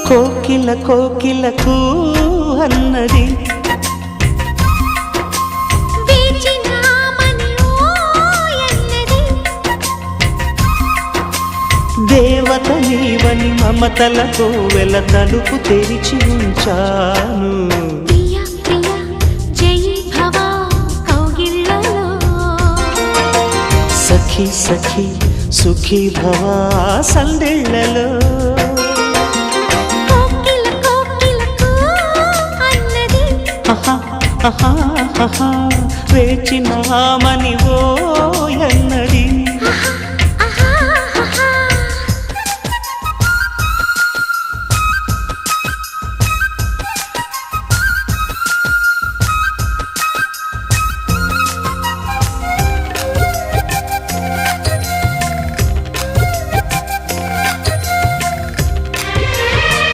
కోకిల కోకిలకు అన్నది దేవత నీవని మమతలతో వెల తలుపు తెరిచి ఉంచాను. సఖీ సఖీ సుఖీ భవా సందెళ్ళలో వేచినామని ఓ